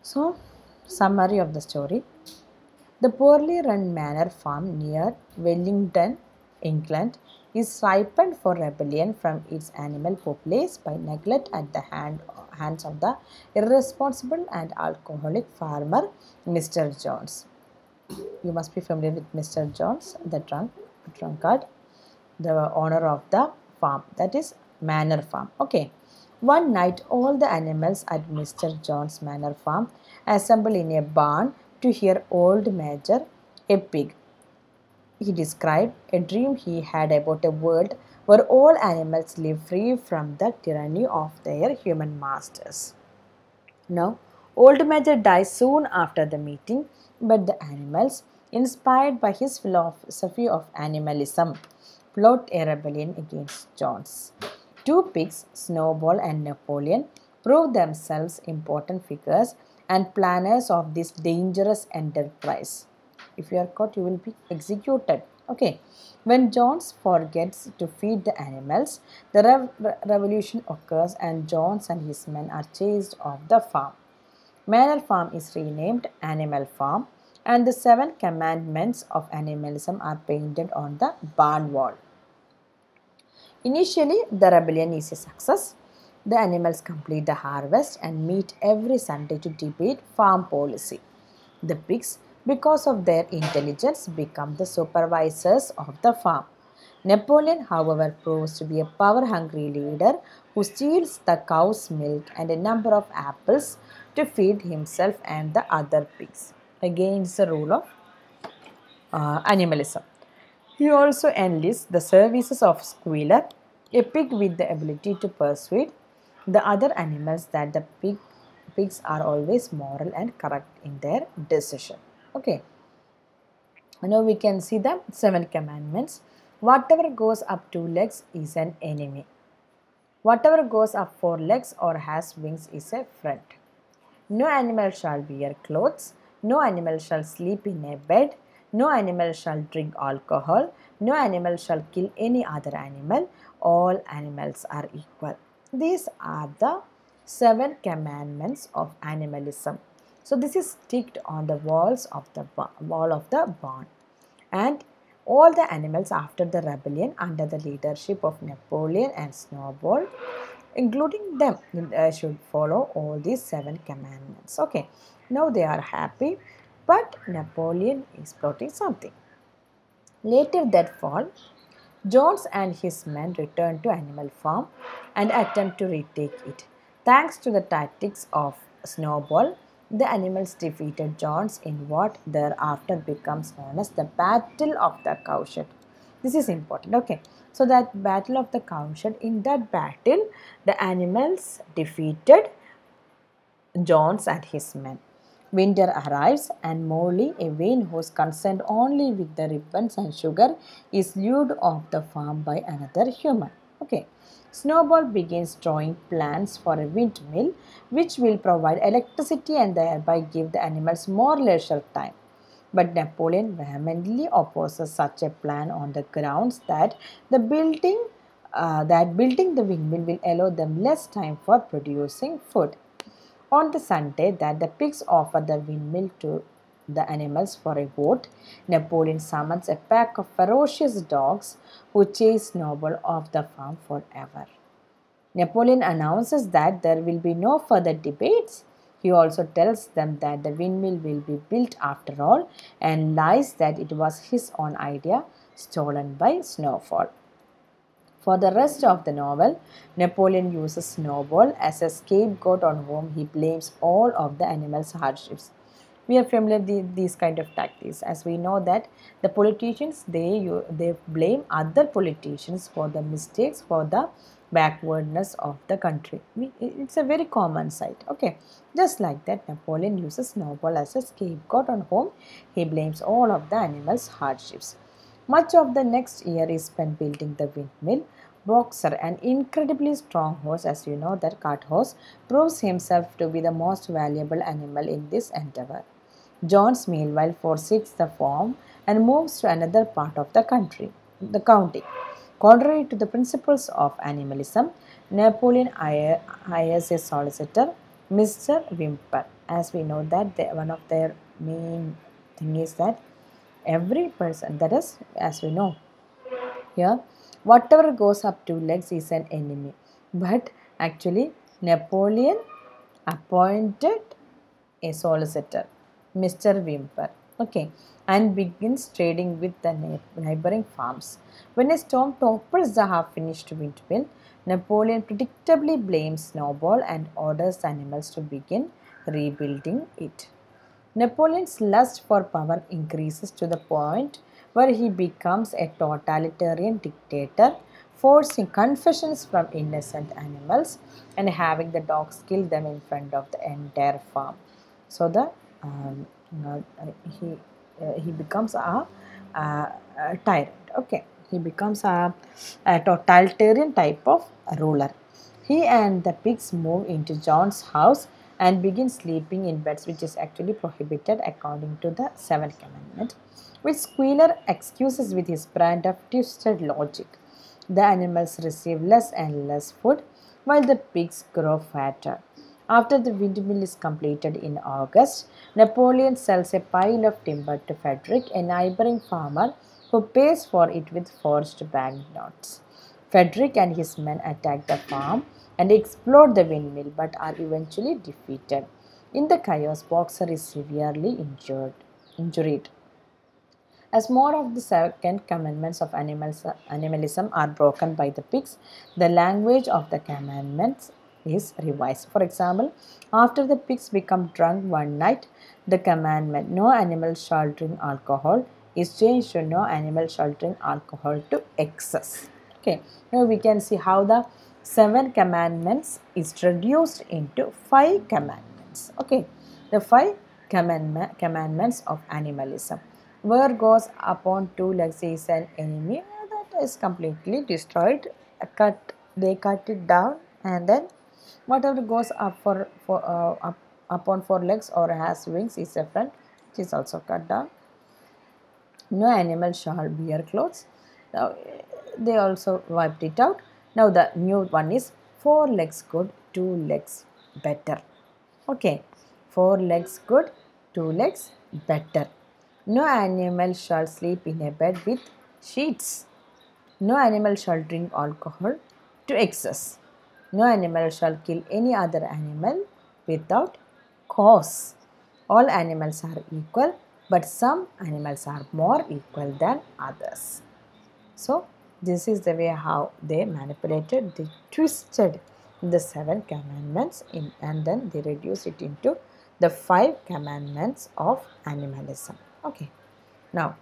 So, summary of the story. The poorly run manor farm near Wellington, England, is ripened for rebellion from its animal populace by neglect at the hands of the irresponsible and alcoholic farmer Mr. Jones. You must be familiar with Mr. Jones, the drunkard, the owner of the farm, that is manor farm. Okay. One night, all the animals at Mr. John's manor farm assemble in a barn to hear old Major, a pig. He described a dream he had about a world where all animals live free from the tyranny of their human masters. Now, Old Major dies soon after the meeting, but the animals, inspired by his philosophy of animalism, plot a rebellion against Jones. Two pigs, Snowball and Napoleon, prove themselves important figures and planners of this dangerous enterprise. If you are caught, you will be executed. Okay. When Jones forgets to feed the animals, the revolution occurs and Jones and his men are chased off the farm. Manor Farm is renamed Animal Farm, and the 7 commandments of animalism are painted on the barn wall. Initially, the rebellion is a success. The animals complete the harvest and meet every Sunday to debate farm policy. The pigs, because of their intelligence, become the supervisors of the farm. Napoleon, however, proves to be a power hungry leader who steals the cow's milk and a number of apples to feed himself and the other pigs, against the rule of animalism. He also enlists the services of Squealer, a pig with the ability to persuade the other animals that the pigs are always moral and correct in their decision. Okay. Now we can see the 7 commandments. Whatever goes up 2 legs is an enemy. Whatever goes up 4 legs or has wings is a friend. No animal shall wear clothes. No animal shall sleep in a bed. No animal shall drink alcohol. No animal shall kill any other animal. All animals are equal. These are the 7 commandments of animalism. So this is sticked on the walls of the wall of the barn. And all the animals after the rebellion under the leadership of Napoleon and Snowball, including them, should follow all these 7 commandments. Okay, now they are happy, but Napoleon is plotting something. Later that fall, Jones and his men return to Animal Farm and attempt to retake it. Thanks to the tactics of Snowball, the animals defeated Jones in what thereafter becomes known as the Battle of the Cowshed. This is important. Okay, so that Battle of the Cowshed, in that battle, the animals defeated Jones and his men. Winter arrives and Molly, a vain host concerned only with the ribbons and sugar, is lured off the farm by another human. Okay. Snowball begins drawing plans for a windmill which will provide electricity and thereby give the animals more leisure time. But Napoleon vehemently opposes such a plan on the grounds that building the windmill will allow them less time for producing food. On the Sunday that the pigs offer the windmill to the animals for a vote, Napoleon summons a pack of ferocious dogs who chase Snowball off the farm forever. Napoleon announces that there will be no further debates. He also tells them that the windmill will be built after all and lies that it was his own idea stolen by Snowball. For the rest of the novel, Napoleon uses Snowball as a scapegoat on whom he blames all of the animals' hardships. We are familiar with these kind of tactics, as we know that the politicians they blame other politicians for the mistakes, for the backwardness of the country. It's a very common sight. Okay, just like that, Napoleon uses Snowball as a scapegoat on whom he blames all of the animals' hardships. Much of the next year is spent building the windmill. Boxer, an incredibly strong horse, as you know, that cart horse, proves himself to be the most valuable animal in this endeavor. Jones, meanwhile, forsakes the farm and moves to another part of the county. Contrary to the principles of animalism, Napoleon hires a solicitor Mr. Wimper. As we know that one of their main thing is that every person, that is, as we know here, whatever goes up two legs is an enemy. But actually, Napoleon appointed a solicitor, Mr. Wimper, okay, and begins trading with the neighboring farms. When a storm topples the half-finished windmill, Napoleon predictably blames Snowball and orders the animals to begin rebuilding it. Napoleon's lust for power increases to the point where he becomes a totalitarian dictator, forcing confessions from innocent animals and having the dogs kill them in front of the entire farm. So the um, uh, he he becomes a tyrant. Okay, he becomes a totalitarian type of ruler. He and the pigs move into John's house and begin sleeping in beds, which is actually prohibited according to the seventh commandment, which Squealer excuses with his brand of twisted logic. The animals receive less and less food while the pigs grow fatter. After the windmill is completed in August, Napoleon sells a pile of timber to Frederick, a neighboring farmer, who pays for it with forged banknotes. Frederick and his men attack the farm and explode the windmill but are eventually defeated. In the chaos, Boxer is severely injured. As more of the second commandments of animalism are broken by the pigs, the language of the commandments is revised. For example, after the pigs become drunk one night, the commandment "no animal shall drink alcohol" is changed to "no animal shall drink alcohol to excess." Okay, now we can see how the seven commandments is reduced into five commandments. Okay, the five commandments of animalism. Where goes upon two legs is an enemy, that is completely destroyed. They cut it down, and then whatever goes up up upon four legs or has wings is a friend, which is also cut down. No animal shall wear clothes. Now, they also wiped it out. Now the new one is four legs good, two legs better. Okay, four legs good, two legs better. No animal shall sleep in a bed with sheets. No animal shall drink alcohol to excess. No animal shall kill any other animal without cause. All animals are equal, but some animals are more equal than others. So, this is the way how they manipulated, they twisted the seven commandments and then they reduced it into the five commandments of animalism. Okay. Now,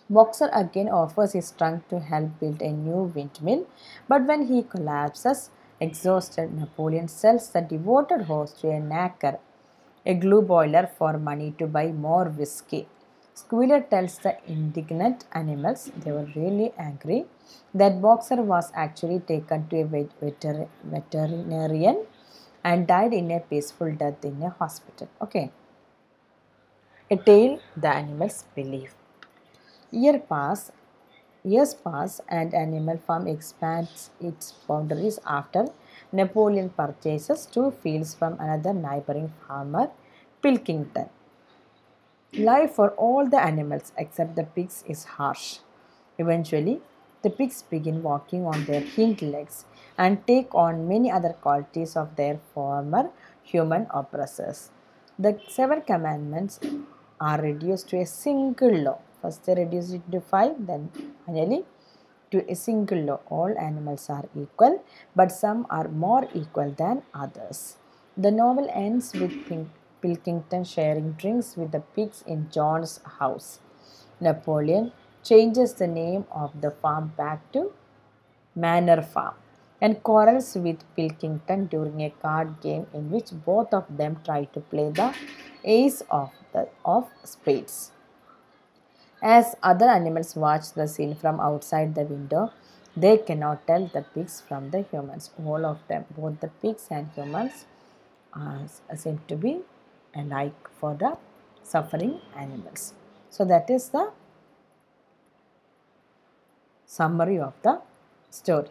Boxer again offers his trunk to help build a new windmill, but when he collapses, exhausted, Napoleon sells the devoted horse to a knacker, a glue boiler, for money to buy more whiskey. Squealer tells the indignant animals, they were really angry, that Boxer was actually taken to a veterinarian and died in a peaceful death in a hospital. Okay, a tale the animals believe. Years pass and Animal Farm expands its boundaries after Napoleon purchases two fields from another neighboring farmer, Pilkington. Life for all the animals except the pigs is harsh. Eventually, the pigs begin walking on their hind legs and take on many other qualities of their former human oppressors. The seven commandments are reduced to a single law. First, they reduce it to five, then finally to a single law. All animals are equal, but some are more equal than others. The novel ends with Pilkington sharing drinks with the pigs in John's house. Napoleon changes the name of the farm back to Manor Farm and quarrels with Pilkington during a card game in which both of them try to play the ace of spades. As other animals watch the scene from outside the window, they cannot tell the pigs from the humans. All of them, both the pigs and humans, seem to be alike for the suffering animals. So, that is the summary of the story.